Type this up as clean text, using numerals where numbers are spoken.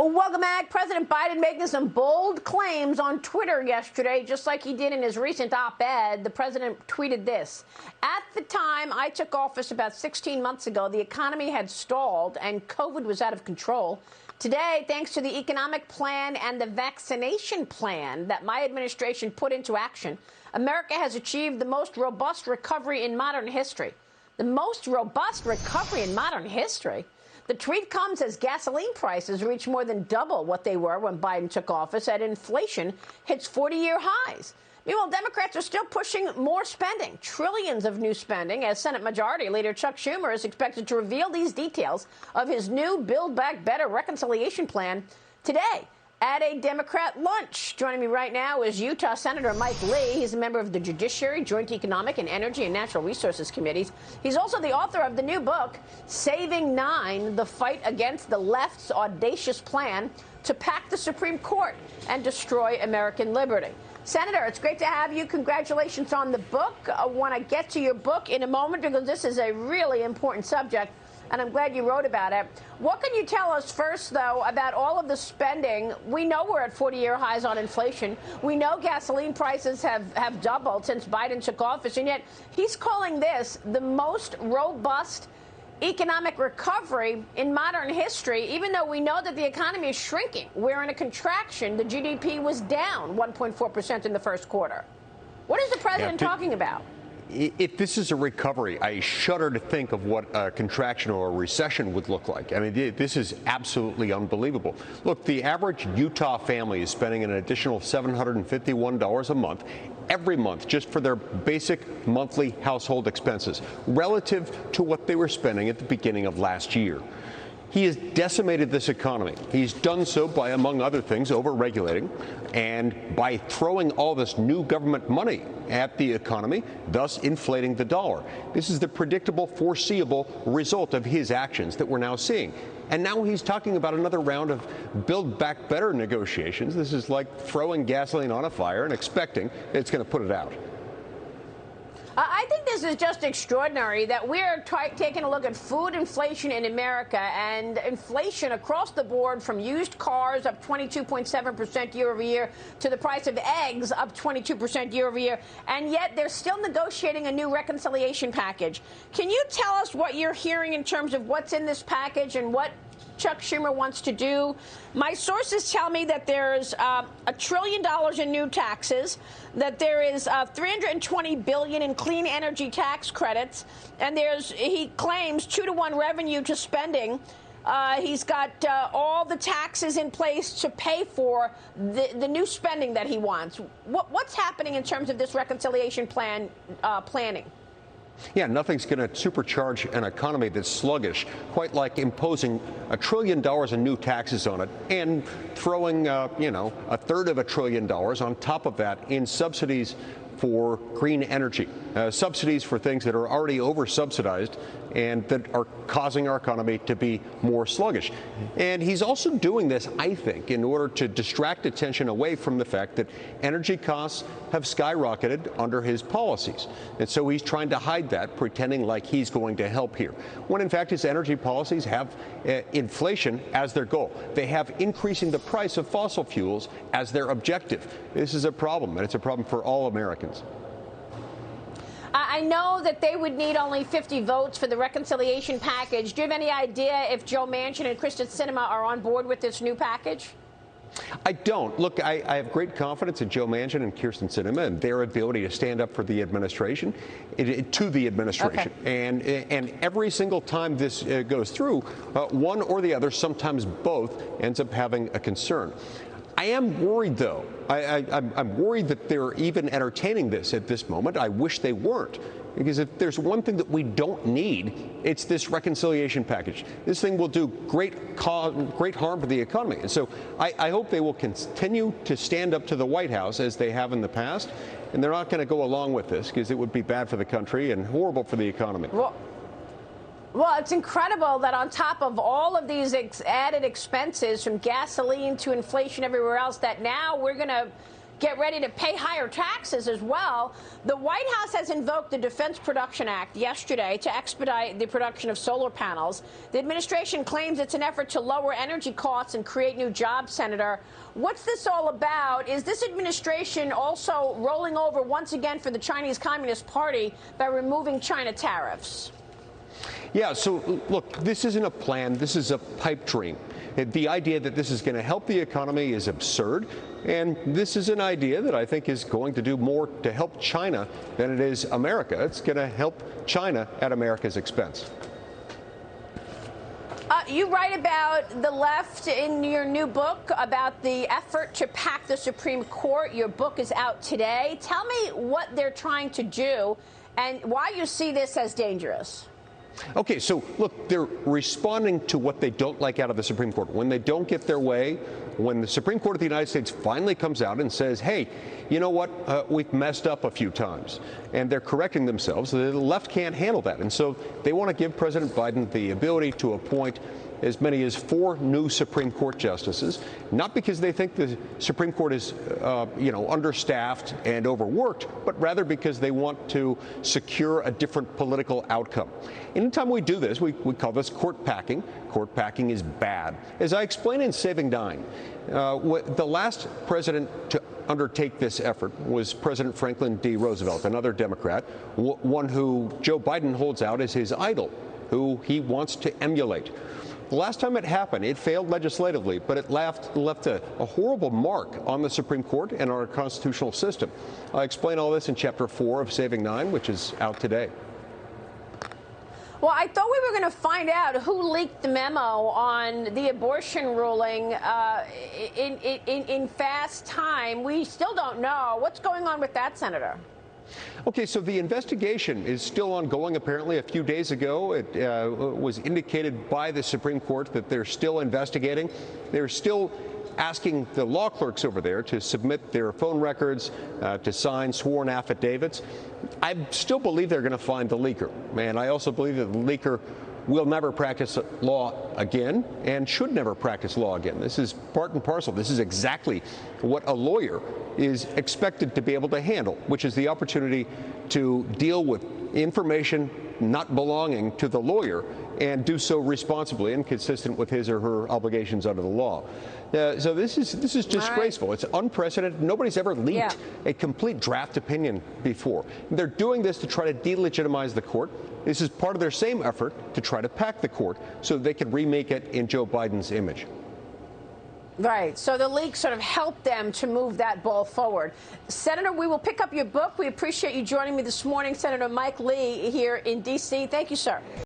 Welcome back. President Biden making some bold claims on Twitter yesterday, just like he did in his recent op-ed. The president tweeted this. At the time I took office about 16 months ago, the economy had stalled and COVID was out of control. Today, thanks to the economic plan and the vaccination plan that my administration put into action, America has achieved the most robust recovery in modern history. The most robust recovery in modern history? The tweet comes as gasoline prices reach more than double what they were when Biden took office, and inflation hits 40-year highs. Meanwhile, Democrats are still pushing more spending, trillions of new spending, as Senate Majority Leader Chuck Schumer is expected to reveal these details of his new Build Back Better reconciliation plan today at a Democrat lunch. Joining me right now is Utah Senator Mike Lee. He's a member of the Judiciary, Joint Economic and Energy and Natural Resources Committees. He's also the author of the new book, Saving Nine, The Fight Against the Left's Audacious Plan to Pack the Supreme Court and Destroy American Liberty. Senator, it's great to have you. Congratulations on the book. I want to get to your book in a moment because this is a really important subject, and I'm glad you wrote about it. What can you tell us first, though, about all of the spending? We know we're at 40-year highs on inflation. We know gasoline prices have doubled since Biden took office, and yet he's calling this the most robust economic recovery in modern history, even though we know that the economy is shrinking. We're in a contraction. The GDP was down 1.4% in the first quarter. What is the president talking about? If this is a recovery, I shudder to think of what a contraction or a recession would look like. I mean, this is absolutely unbelievable. Look, the average Utah family is spending an additional $751 a month every month just for their basic monthly household expenses relative to what they were spending at the beginning of last year. He has decimated this economy. He's done so by, among other things, over-regulating and by throwing all this new government money at the economy, thus inflating the dollar. This is the predictable, foreseeable result of his actions that we're now seeing. And now he's talking about another round of Build Back Better negotiations. This is like throwing gasoline on a fire and expecting it's going to put it out. I think this is just extraordinary that we're taking a look at food inflation in America, and inflation across the board, from used cars up 22.7% year over year to the price of eggs up 22% year over year. And yet they're still negotiating a new reconciliation package. Can you tell us what you're hearing in terms of what's in this package and what Chuck Schumer wants to do? My sources tell me that there's $1 trillion in new taxes, that there is $320 billion in clean energy tax credits, and he claims 2-to-1 revenue to spending. He's got all the taxes in place to pay for the new spending that he wants. What's happening in terms of this reconciliation plan planning? Yeah, nothing's going to supercharge an economy that's sluggish, quite like imposing $1 trillion in new taxes on it and throwing, a third of $1 trillion on top of that in subsidies for green energy, subsidies for things that are already over-subsidized and that are causing our economy to be more sluggish. And he's also doing this, I think, in order to distract attention away from the fact that energy costs have skyrocketed under his policies. And so he's trying to hide that, pretending like he's going to help here, when in fact his energy policies have inflation as their goal. They have increasing the price of fossil fuels as their objective. This is a problem, and it's a problem for all Americans. I know that they would need only 50 votes for the reconciliation package. Do you have any idea if Joe Manchin and Sinema are on board with this new package? I don't. Look, I have great confidence in Joe Manchin and Sinema and their ability to stand up for the administration, to the administration. Okay. And every single time this goes through, one or the other, sometimes both, ends up having a concern. I am worried, though. I'm worried that they're even entertaining this at this moment. I wish they weren't. Because if there's one thing that we don't need, it's this reconciliation package. This thing will do great harm to the economy. And so I hope they will continue to stand up to the White House as they have in the past. And they're not going to go along with this because it would be bad for the country and horrible for the economy. Well, it's incredible that on top of all of these added expenses, from gasoline to inflation everywhere else, that now we're going to get ready to pay higher taxes as well. The White House has invoked the Defense Production Act yesterday to expedite the production of solar panels. The administration claims it's an effort to lower energy costs and create new jobs, Senator. What's this all about? Is this administration also rolling over once again for the Chinese Communist Party by removing China tariffs? Yeah, so look, this isn't a plan. This is a pipe dream. The idea that this is going to help the economy is absurd. And this is an idea that I think is going to do more to help China than it is America. It's going to help China at America's expense. You write about the left in your new book about the effort to pack the Supreme Court. Your book is out today. Tell me what they're trying to do and why you see this as dangerous. Okay, so look, they're responding to what they don't like out of the Supreme Court. When they don't get their way, when the Supreme Court of the United States finally comes out and says, hey, you know what, we've messed up a few times, and they're correcting themselves, the left can't handle that. And so they want to give President Biden the ability to appoint as many as 4 new Supreme Court justices, not because they think the Supreme Court is, understaffed and overworked, but rather because they want to secure a different political outcome. Anytime we do this, we call this court packing. Court packing is bad. As I explained in Saving Nine, the last president to undertake this effort was President Franklin D. Roosevelt, another Democrat, one who Joe Biden holds out as his idol, who he wants to emulate. The last time it happened, it failed legislatively, but it left a horrible mark on the Supreme Court and our constitutional system. I explain all this in Chapter 4 of Saving Nine, which is out today. Well, I thought we were going to find out who leaked the memo on the abortion ruling in fast time. We still don't know. What's going on with that, Senator? Okay, so the investigation is still ongoing. Apparently, a few days ago, it was indicated by the Supreme Court that they're still investigating. They're still asking the law clerks over there to submit their phone records, to sign sworn affidavits. I still believe they're going to find the leaker. And I also believe that the leaker will never practice law again and should never practice law again. This is part and parcel. This is exactly what a lawyer is expected to be able to handle, which is the opportunity to deal with information not belonging to the lawyer and do so responsibly and consistent with his or her obligations under the law. So this is disgraceful. Right. It's unprecedented. Nobody's ever leaked a complete draft opinion before. They're doing this to try to delegitimize the court. This is part of their same effort to try to pack the court so they can remake it in Joe Biden's image. Right. So the leak sort of helped them to move that ball forward. Senator, we will pick up your book. We appreciate you joining me this morning. Senator Mike Lee here in D.C. Thank you, sir.